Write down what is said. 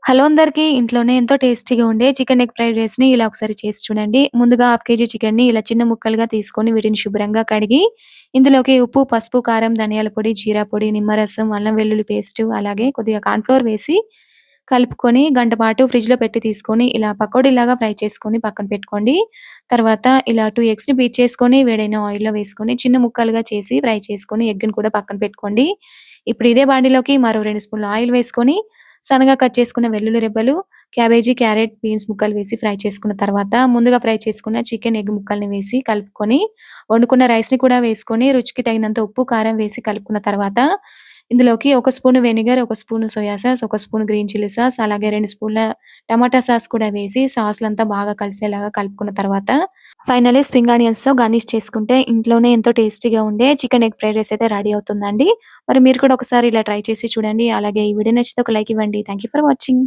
Hello అందరికీ. ఇంట్లోనే ఎంతో టేస్టీగా ఉండే చికెన్ ఎగ్ ఫ్రైడ్ రైస్‌ని ఇలా ఒకసారి చేసి చూడండి. ముందుగా హాఫ్ కేజీ చికెన్‌ని ఇలా చిన్న ముక్కలుగా తీసుకొని వీటిని శుభ్రంగా కడిగి, ఇందులోకి ఉప్పు, పసుపు, కారం, ధనియాల పొడి, జీరా పొడి, నిమ్మరసం, అల్లం వెల్లుల్లి పేస్టు, అలాగే కొద్దిగా కార్న్‌ఫ్లోర్ వేసి కలుపుకొని గంట పాటు ఫ్రిడ్జ్‌లో పెట్టి తీసుకొని ఇలా పకోడీలాగా ఫ్రై చేసుకొని పక్కన పెట్టుకోండి. తర్వాత ఇలా 2 ఎగ్స్‌ని బీట్ చేసుకొని వేడైన ఆయిల్‌లో వేసుకొని చిన్న ముక్కలుగా చేసి ఫ్రై చేసుకొని ఎగ్‌ని కూడా పక్కన పెట్టుకోండి. ఇప్పుడు ఇదే బాండీలోకి మరో 2 స్పూన్ల ఆయిల్ వేసుకొని సన్నగా కట్ చేసుకున్న వెల్లుల్లి రెబ్బలు, క్యాబేజీ, క్యారెట్, బీన్స్ ముక్కలు వేసి ఫ్రై చేసుకున్న తర్వాత ముందుగా ఫ్రై చేసుకున్న చికెన్, ఎగ్ ముక్కల్ని వేసి కలుపుకొని వండుకున్న రైస్‌ని కూడా వేసుకొని రుచికి తగినంత ఉప్పు, కారం వేసి కలుపుకున్న తర్వాత ఇందులోకి 1 spoon vinegar, 1 spoon soya sauce, 1 spoon green chilli sauce, అలాగే 2 స్పూన్ల టమాటా సాస్ కూడా వేసి సాస్‌లంతా బాగా కలిసేలాగా కలుపుకున్న తర్వాత ఫైనల్లీ స్ప్రింగ్ ఆనియన్స్‌తో గార్నిష్ చేసుకుంటే ఇంట్లోనే ఎంతో టేస్టీగా ఉండే చికెన్ ఎగ్ ఫ్రైడ్ రైస్ అయితే రెడీ అవుతుందండి. మరి మీరు కూడా ఒకసారి ఇలా ట్రై చేసి చూడండి. అలాగే ఈ వీడియో నచ్చితే ఒక లైక్ ఇవ్వండి. Thank you for watching.